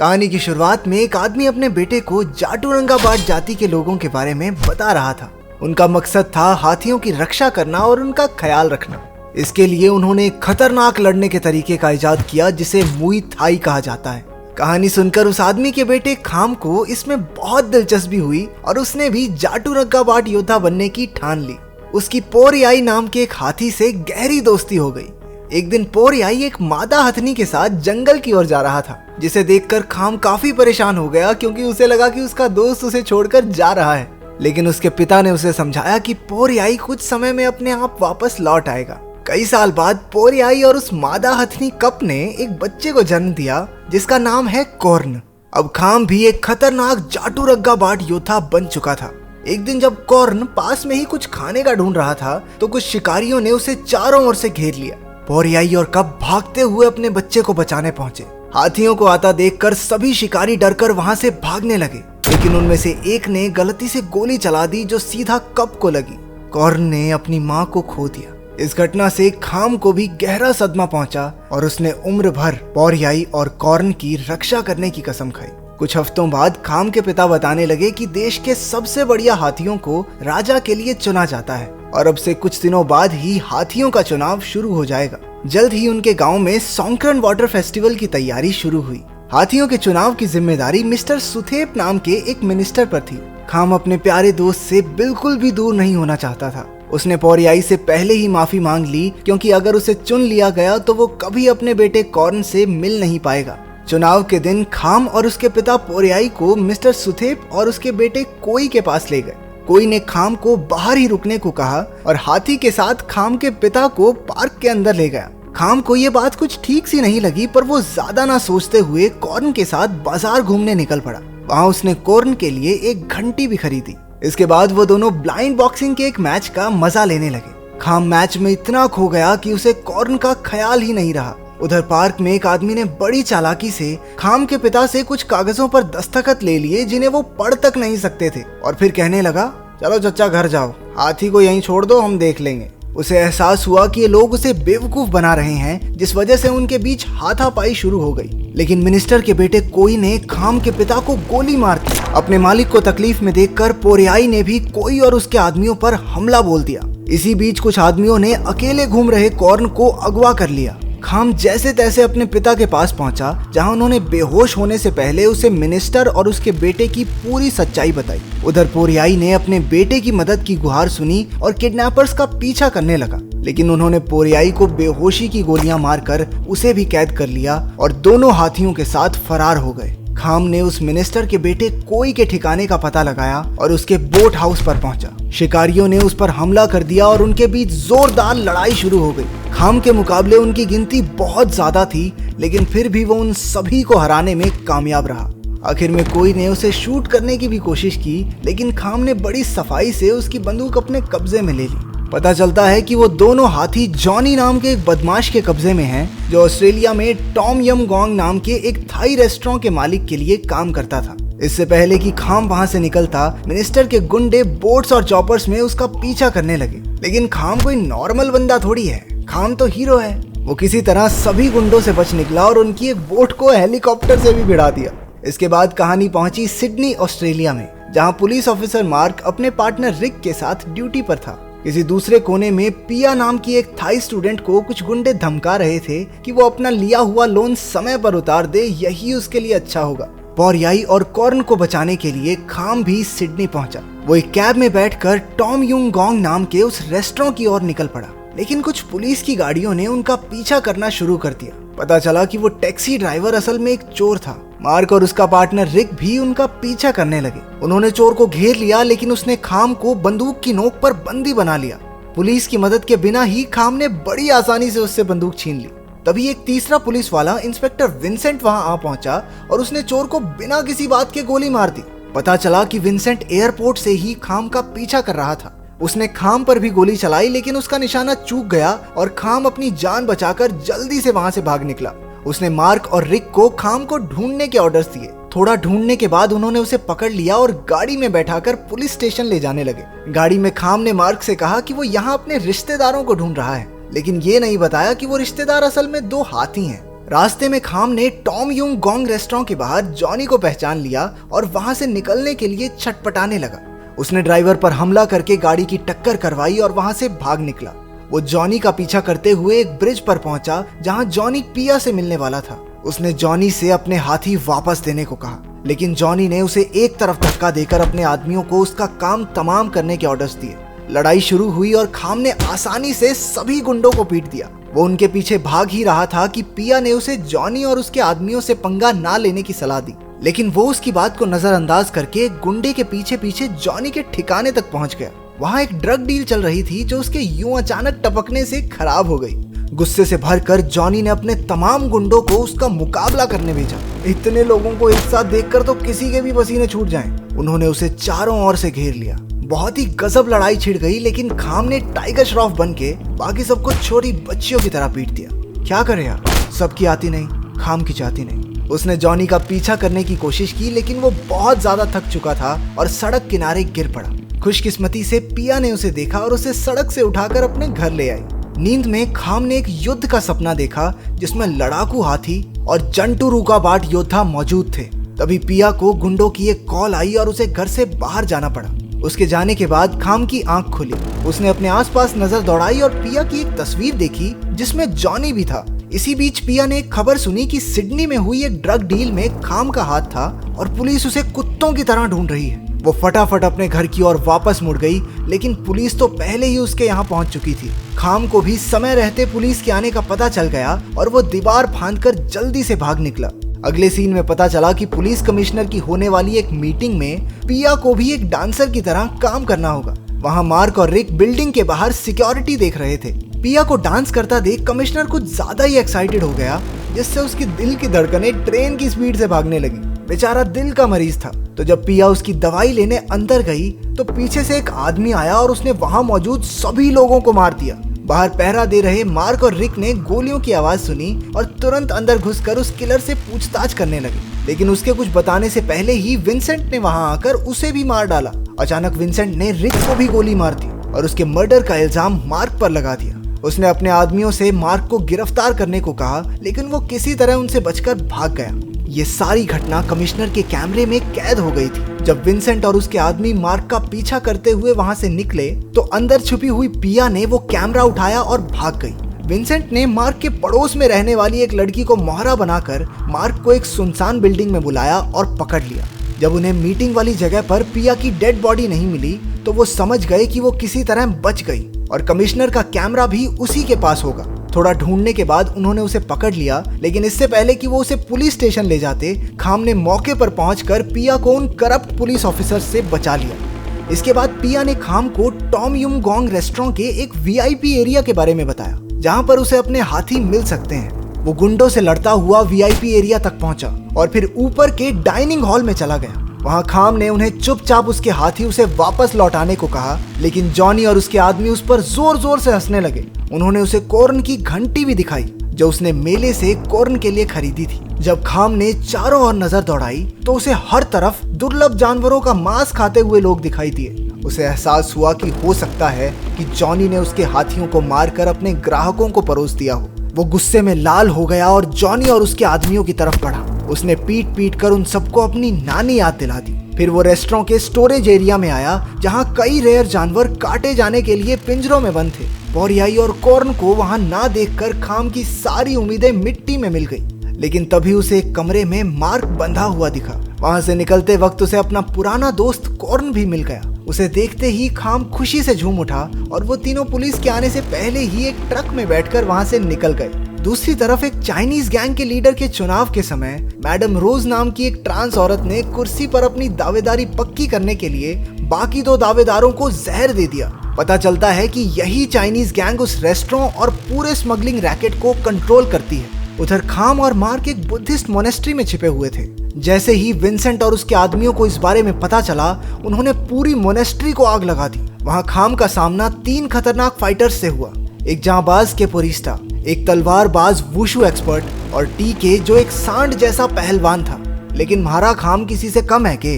कहानी की शुरुआत में एक आदमी अपने बेटे को जाटुरंगाबाट जाति के लोगों के बारे में बता रहा था। उनका मकसद था हाथियों की रक्षा करना और उनका ख्याल रखना। इसके लिए उन्होंने एक खतरनाक लड़ने के तरीके का इजाद किया जिसे मुई थाई कहा जाता है। कहानी सुनकर उस आदमी के बेटे खाम को इसमें बहुत दिलचस्पी हुई और उसने भी जाटुरंगाबाट योद्धा बनने की ठान ली। उसकी पोरयाई नाम के एक हाथी से गहरी दोस्ती हो गई। एक दिन पोरयाई एक मादा हथनी के साथ जंगल की ओर जा रहा था, जिसे देखकर खाम काफी परेशान हो गया क्योंकि उसे लगा कि उसका दोस्त उसे छोड़कर जा रहा है। लेकिन उसके पिता ने उसे समझाया कि पोरयाई कुछ समय में अपने आप वापस लौट आएगा। कई साल बाद पोरयाई और उस मादा हथनी कप ने एक बच्चे को जन्म दिया जिसका नाम है कॉर्न। अब खाम भी एक खतरनाक जाटुरंगाबाट योद्धा बन चुका था। एक दिन जब कॉर्न पास में ही कुछ खाने का ढूंढ रहा था तो कुछ शिकारियों ने उसे चारों ओर से घेर लिया। पोरयाई और कप भागते हुए अपने बच्चे को बचाने पहुंचे। हाथियों को आता देखकर सभी शिकारी डरकर वहां से भागने लगे, लेकिन उनमें से एक ने गलती से गोली चला दी जो सीधा कप को लगी। कॉर्न ने अपनी मां को खो दिया। इस घटना से खाम को भी गहरा सदमा पहुंचा और उसने उम्र भर पोरयाई और कॉर्न की रक्षा करने की कसम खाई। कुछ हफ्तों बाद खाम के पिता बताने लगे कि देश के सबसे बढ़िया हाथियों को राजा के लिए चुना जाता है और अब से कुछ दिनों बाद ही हाथियों का चुनाव शुरू हो जाएगा। जल्द ही उनके गांव में सॉन्क्रन वाटर फेस्टिवल की तैयारी शुरू हुई। हाथियों के चुनाव की जिम्मेदारी मिस्टर सुथेप नाम के एक मिनिस्टर पर थी। खाम अपने प्यारे दोस्त से बिल्कुल भी दूर नहीं होना चाहता था। उसने पोरयाई से पहले ही माफी मांग ली क्योंकि अगर उसे चुन लिया गया तो वो कभी अपने बेटे कॉर्न से मिल नहीं पाएगा। चुनाव के दिन खाम और उसके पिता पोरयाई को मिस्टर सुथेप और उसके बेटे कोई के पास ले गए। कोई ने खाम को बाहर ही रुकने को कहा और हाथी के साथ खाम के पिता को पार्क के अंदर ले गया। खाम को ये बात कुछ ठीक सी नहीं लगी, पर वो ज्यादा ना सोचते हुए कॉर्न के साथ बाजार घूमने निकल पड़ा। वहाँ उसने कॉर्न के लिए एक घंटी भी खरीदी। इसके बाद वो दोनों ब्लाइंड बॉक्सिंग के एक मैच का मजा लेने लगे। खाम मैच में इतना खो गया कि उसे कॉर्न का ख्याल ही नहीं रहा। उधर पार्क में एक आदमी ने बड़ी चालाकी से खाम के पिता से कुछ कागजों पर दस्तखत ले लिए जिन्हें वो पढ़ तक नहीं सकते थे, और फिर कहने लगा, चलो चचा घर जाओ, हाथी को यहीं छोड़ दो, हम देख लेंगे। उसे एहसास हुआ कि ये लोग उसे बेवकूफ बना रहे हैं, जिस वजह से उनके बीच हाथापाई शुरू हो गई। लेकिन मिनिस्टर के बेटे कोई ने खाम के पिता को गोली मार दी। अपने मालिक को तकलीफ में देखकर पोरयाई ने भी कोई और उसके आदमियों पर हमला बोल दिया। इसी बीच कुछ आदमियों ने अकेले घूम रहे कॉर्न को अगवा कर लिया। खाम जैसे तैसे अपने पिता के पास पहुंचा, जहां उन्होंने बेहोश होने से पहले उसे मिनिस्टर और उसके बेटे की पूरी सच्चाई बताई। उधर पोरयाई ने अपने बेटे की मदद की गुहार सुनी और किडनैपर्स का पीछा करने लगा, लेकिन उन्होंने पोरयाई को बेहोशी की गोलियां मारकर उसे भी कैद कर लिया और दोनों हाथियों के साथ फरार हो गए। खाम ने उस मिनिस्टर के बेटे कोई के ठिकाने का पता लगाया और उसके बोट हाउस पर पहुंचा। शिकारियों ने उस पर हमला कर दिया और उनके बीच जोरदार लड़ाई शुरू हो गई। खाम के मुकाबले उनकी गिनती बहुत ज्यादा थी, लेकिन फिर भी वो उन सभी को हराने में कामयाब रहा। आखिर में कोई ने उसे शूट करने की भी कोशिश की, लेकिन खाम ने बड़ी सफाई से उसकी बंदूक अपने कब्जे में ले ली। पता चलता है कि वो दोनों हाथी जॉनी नाम के एक बदमाश के कब्जे में हैं, जो ऑस्ट्रेलिया में टॉम यम गोंग नाम के एक थाई रेस्टोरेंट के मालिक के लिए काम करता था। इससे पहले कि खाम वहां से निकलता, मिनिस्टर के गुंडे बोट्स और चॉपर्स में उसका पीछा करने लगे। लेकिन खाम कोई नॉर्मल बंदा थोड़ी है, खाम तो हीरो है। वो किसी तरह सभी गुंडों से बच निकला और उनकी एक बोट को हेलीकॉप्टर से भी भिड़ा दिया। इसके बाद कहानी पहुंची सिडनी, ऑस्ट्रेलिया में, जहां पुलिस ऑफिसर मार्क अपने पार्टनर रिक के साथ ड्यूटी पर था। किसी दूसरे कोने में पिया नाम की एक थाई स्टूडेंट को कुछ गुंडे धमका रहे थे कि वो अपना लिया हुआ लोन समय पर उतार दे, यही उसके लिए अच्छा होगा। पोरयाई और कॉर्न को बचाने के लिए खाम भी सिडनी पहुंचा। वो एक कैब में बैठकर टॉम युंग गोंग नाम के उस रेस्टोरेंट की ओर निकल पड़ा, लेकिन कुछ पुलिस की गाड़ियों ने उनका पीछा करना शुरू कर दिया। पता चला कि वो टैक्सी ड्राइवर असल में एक चोर था। मार्क और उसका पार्टनर रिक भी उनका पीछा करने लगे। उन्होंने चोर को घेर लिया, लेकिन उसने खाम को बंदूक की नोक पर बंदी बना लिया। पुलिस की मदद के बिना ही खाम ने बड़ी आसानी से उससे बंदूक छीन ली। तभी एक तीसरा पुलिस वाला इंस्पेक्टर विंसेंट वहां आ पहुंचा और उसने चोर को बिना किसी बात के गोली मार दी। पता चला कि विंसेंट एयरपोर्ट से ही खाम का पीछा कर रहा था। उसने खाम पर भी गोली चलाई, लेकिन उसका निशाना चूक गया और खाम अपनी जान बचाकर जल्दी से वहां से भाग निकला। उसने मार्क और रिक को खाम को ढूंढने के ऑर्डर्स दिए। थोड़ा ढूंढने के बाद उन्होंने उसे पकड़ लिया और गाड़ी में बैठाकर पुलिस स्टेशन ले जाने लगे। गाड़ी में खाम ने मार्क से कहा कि वो यहाँ अपने रिश्तेदारों को ढूंढ रहा है, लेकिन ये नहीं बताया कि वो रिश्तेदार असल में दो हाथी हैं। रास्ते में खाम ने टॉम युंग गोंग रेस्टोरेंट के बाहर जॉनी को पहचान लिया और वहां से निकलने के लिए छटपटाने लगा। उसने ड्राइवर पर हमला करके गाड़ी की टक्कर करवाई और वहां से भाग निकला। वो जॉनी का पीछा करते हुए एक ब्रिज पर पहुंचा जहां जॉनी पिया से मिलने वाला था। उसने जॉनी से अपने हाथी वापस देने को कहा, लेकिन जॉनी ने उसे एक तरफ धक्का देकर अपने आदमियों को उसका काम तमाम करने के ऑर्डर्स दिए। लड़ाई शुरू हुई और खाम ने आसानी से सभी गुंडों को पीट दिया। वो उनके पीछे भाग ही रहा था कि पिया ने उसे जॉनी और उसके आदमियों से पंगा ना लेने की सलाह दी, लेकिन वो उसकी बात को नजरअंदाज करके गुंडे के पीछे पीछे जॉनी के ठिकाने तक पहुंच गया। वहां एक ड्रग डील चल रही थी जो उसके यूं अचानक टपकने से खराब हो गई। गुस्से से भरकर जॉनी ने अपने तमाम गुंडों को उसका मुकाबला करने भेजा। इतने लोगों को एक साथ देखकर तो किसी के भी पसीने छूट जाएं। उन्होंने उसे चारों ओर से घेर लिया। बहुत ही गजब लड़ाई छिड़ गई, लेकिन खाम ने टाइगर श्रॉफ बन के बाकी सबको छोटी बच्चियों की तरह पीट दिया। क्या करे यार, सबकी आती नहीं, खाम की जाती नहीं। उसने जॉनी का पीछा करने की कोशिश की, लेकिन वो बहुत ज्यादा थक चुका था और सड़क किनारे गिर पड़ा। खुशकिस्मती से पिया ने उसे देखा और उसे सड़क से उठाकर अपने घर ले आई। नींद में खाम ने एक युद्ध का सपना देखा जिसमें लड़ाकू हाथी और जंटू रूकाबाट योद्धा मौजूद थे। तभी पिया को गुंडों की एक कॉल आई और उसे घर से बाहर जाना पड़ा। उसके जाने के बाद खाम की आंख खुली। उसने अपने आसपास नजर दौड़ाई और पिया की एक तस्वीर देखी जिसमें जॉनी भी था। इसी बीच पिया ने एक खबर सुनी कि सिडनी में हुई एक ड्रग डील में खाम का हाथ था और पुलिस उसे कुत्तों की तरह ढूंढ रही है। वो फटाफट अपने घर की ओर वापस मुड़ गई, लेकिन पुलिस तो पहले ही उसके यहाँ पहुंच चुकी थी। खाम को भी समय रहते पुलिस के आने का पता चल गया और वो दीवार फांदकर जल्दी से भाग निकला। अगले सीन में पता चला कि पुलिस कमिश्नर की होने वाली एक मीटिंग में पिया को भी एक डांसर की तरह काम करना होगा। वहाँ मार्क और रिक बिल्डिंग के बाहर सिक्योरिटी देख रहे थे। पिया को डांस करता देख कमिश्नर कुछ ज्यादा ही एक्साइटेड हो गया, जिससे उसकी दिल की धड़कनें ट्रेन की स्पीड से भागने लगी। बेचारा दिल का मरीज था। तो जब पिया उसकी दवाई लेने अंदर गई तो पीछे से एक आदमी आया और उसने वहां मौजूद सभी लोगों को मार दिया। बाहर पहरा दे रहे मार्क और रिक ने गोलियों की आवाज सुनी और तुरंत अंदर घुसकर उस किलर से पूछताछ करने लगे, लेकिन उसके कुछ बताने से पहले ही विंसेंट ने वहां आकर उसे भी मार डाला। अचानक विंसेंट ने रिक को भी गोली मार दी और उसके मर्डर का इल्जाम मार्क पर लगा दिया। उसने अपने आदमियों से मार्क को गिरफ्तार करने को कहा, लेकिन वो किसी तरह उनसे बचकर भाग गया। ये सारी घटना कमिश्नर के कैमरे में कैद हो गई थी। जब विंसेंट और उसके आदमी मार्क का पीछा करते हुए वहां से निकले तो अंदर छुपी हुई पिया ने वो कैमरा उठाया और भाग गई। विंसेंट ने मार्क के पड़ोस में रहने वाली एक लड़की को मोहरा बनाकर मार्क को एक सुनसान बिल्डिंग में बुलाया और पकड़ लिया। जब उन्हें मीटिंग वाली जगह पर पिया की डेड बॉडी नहीं मिली तो वो समझ गए कि वो किसी तरह बच गई और कमिश्नर का कैमरा भी उसी के पास होगा। थोड़ा ढूंढने के बाद उन्होंने उसे पकड़ लिया, लेकिन इससे पहले कि वो उसे पुलिस स्टेशन ले जाते, खाम ने मौके पर पहुंचकर पिया को उन करप्ट पुलिस ऑफिसर से बचा लिया। इसके बाद पिया ने खाम को टॉम युम गोंग रेस्टोरेंट के एक वीआईपी एरिया के बारे में बताया, जहां पर उसे अपने हाथी मिल सकते हैं। वो गुंडों से लड़ता हुआ वीआईपी एरिया तक पहुंचा और फिर ऊपर के डाइनिंग हॉल में चला गया। वहां खाम ने उन्हें चुपचाप उसके हाथी उसे वापस लौटाने को कहा, लेकिन जॉनी और उसके आदमी उस पर जोर जोर से हंसने लगे। उन्होंने उसे कॉर्न की घंटी भी दिखाई जो उसने मेले से कॉर्न के लिए खरीदी थी। जब खाम ने चारों ओर नजर दौड़ाई तो उसे हर तरफ दुर्लभ जानवरों का मांस खाते हुए लोग दिखाई दिए। उसे एहसास हुआ कि हो सकता है कि जॉनी ने उसके हाथियों को मारकर अपने ग्राहकों को परोस दिया हो। वो गुस्से में लाल हो गया और जॉनी और उसके आदमियों की तरफ बढ़ा। उसने पीट पीट कर उन सबको अपनी नानी याद दिला दी। फिर वो रेस्टोरेंट के स्टोरेज एरिया में आया जहां कई रेयर जानवर काटे जाने के लिए पिंजरों में बंद थे। बोरियाई और कॉर्न को वहां ना देखकर खाम की सारी उम्मीदें मिट्टी में मिल गई। लेकिन तभी उसे एक कमरे में मार्क बंधा हुआ दिखा। वहां से निकलते वक्त उसे अपना पुराना दोस्त कॉर्न भी मिल गया। उसे देखते ही खाम खुशी से झूम उठा और वो तीनों पुलिस के आने से पहले ही एक ट्रक में बैठकर वहां से निकल गए। दूसरी तरफ एक चाइनीज गैंग के लीडर के चुनाव के समय मैडम रोज नाम की एक ट्रांस औरत ने कुर्सी पर अपनी दावेदारी पक्की करने के लिए बाकी दो दावेदारों को जहर दे दिया। पता चलता है कि यही चाइनीज गैंग उस रेस्टोरेंट और पूरे स्मगलिंग रैकेट को कंट्रोल करती है। उधर खाम और मार्क एक बुद्धिस्ट मोनेस्ट्री में छिपे हुए थे। जैसे ही विंसेंट और उसके आदमियों को इस बारे में पता चला, उन्होंने पूरी मोनेस्ट्री को आग लगा दी। वहां खाम का सामना 3 खतरनाक फाइटर्स से हुआ। एक जांबाज केपोरिस्टा, एक तलवारबाज वुशु एक्सपर्ट और टीके जो एक सांड जैसा पहलवान था। लेकिन महारा खाम किसी से कम है के?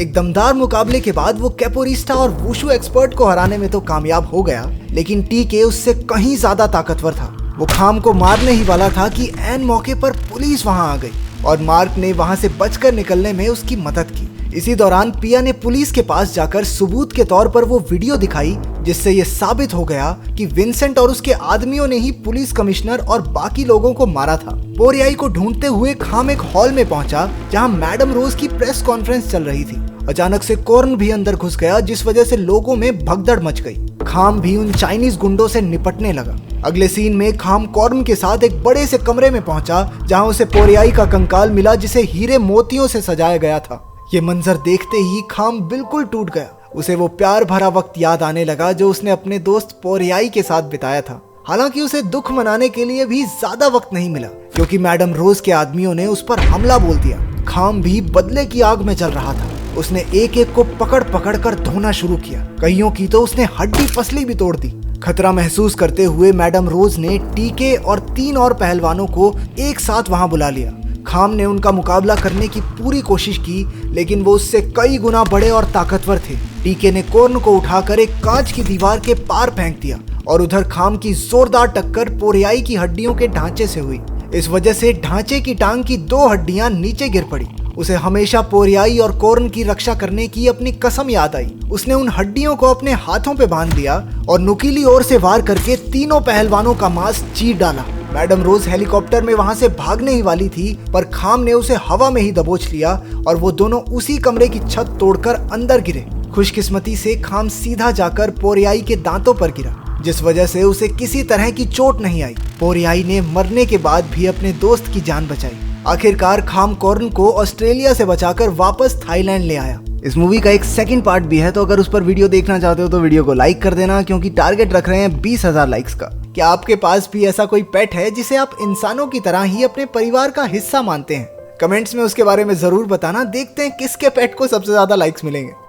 एक दमदार मुकाबले के बाद वो कैपोरिस्टा और वुशु एक्सपर्ट को हराने में तो कामयाब हो गया, लेकिन टीके उससे कहीं ज्यादा ताकतवर था। वो खाम को मारने ही वाला था कि ऐन मौके पर पुलिस वहां आ गई और मार्क ने वहां से बचकर निकलने में उसकी मदद की। इसी दौरान पिया ने पुलिस के पास जाकर सबूत के तौर पर वो वीडियो दिखाई जिससे ये साबित हो गया कि विंसेंट और उसके आदमियों ने ही पुलिस कमिश्नर और बाकी लोगों को मारा था। पोरियाई को ढूंढते हुए खाम एक हॉल में पहुंचा जहां मैडम रोज की प्रेस कॉन्फ्रेंस चल रही थी। अचानक से कॉर्न भी अंदर घुस गया जिस वजह से लोगों में भगदड़ मच गई। खाम भी उन चाइनीज गुंडों से निपटने लगा। अगले सीन में खाम कॉर्न के साथ एक बड़े से कमरे में पहुंचा जहां उसे पोरियाई का कंकाल मिला जिसे हीरे मोतियों से सजाया गया था। ये मंजर देखते ही खाम बिल्कुल टूट गया। उसे वो प्यार भरा वक्त याद आने लगा जो उसने अपने दोस्त पोरियाई के साथ बिताया था। हालांकि उसे दुख मनाने के लिए भी ज्यादा वक्त नहीं मिला क्योंकि मैडम रोज के आदमियों ने उस पर हमला बोल दिया। खाम भी बदले की आग में जल रहा था। उसने एक एक को पकड़ पकड़ कर धोना शुरू किया। कईयों की तो उसने हड्डी पसली भी तोड़ दी। खतरा महसूस करते हुए मैडम रोज ने टीके और 3 और पहलवानों को एक साथ वहां बुला लिया। खाम ने उनका मुकाबला करने की पूरी कोशिश की लेकिन वो उससे कई गुना बड़े और ताकतवर थे। टीके ने कॉर्न को उठाकर एक कांच की दीवार के पार फेंक दिया और उधर खाम की जोरदार टक्कर पोरियाई की हड्डियों के ढांचे से हुई। इस वजह से ढांचे की टांग की 2 हड्डियां नीचे गिर पड़ी। उसे हमेशा पोरियाई और कॉर्न की रक्षा करने की अपनी कसम याद आई। उसने उन हड्डियों को अपने हाथों पे बांध लिया और नुकीली ओर से वार करके तीनों पहलवानों का मांस चीर डाला। मैडम रोज हेलीकॉप्टर में वहां से भागने ही वाली थी पर खाम ने उसे हवा में ही दबोच लिया और वो दोनों उसी कमरे की छत तोड़कर अंदर गिरे। खुशकिस्मती से खाम सीधा जाकर पोरियाई के दांतों पर गिरा जिस वजह से उसे किसी तरह की चोट नहीं आई। पोरियाई ने मरने के बाद भी अपने दोस्त की जान बचाई। आखिरकार खाम कॉर्न को ऑस्ट्रेलिया से बचाकर वापस थाईलैंड ले आया। इस मूवी का एक सेकंड पार्ट भी है तो अगर उस पर वीडियो देखना चाहते हो तो वीडियो को लाइक कर देना क्योंकि टारगेट रख रहे हैं 20,000 लाइक्स का। क्या आपके पास भी ऐसा कोई पेट है जिसे आप इंसानों की तरह ही अपने परिवार का हिस्सा मानते हैं? कमेंट्स में उसके बारे में जरूर बताना। देखते हैं किसके पेट को सबसे ज्यादा लाइक्स मिलेंगे।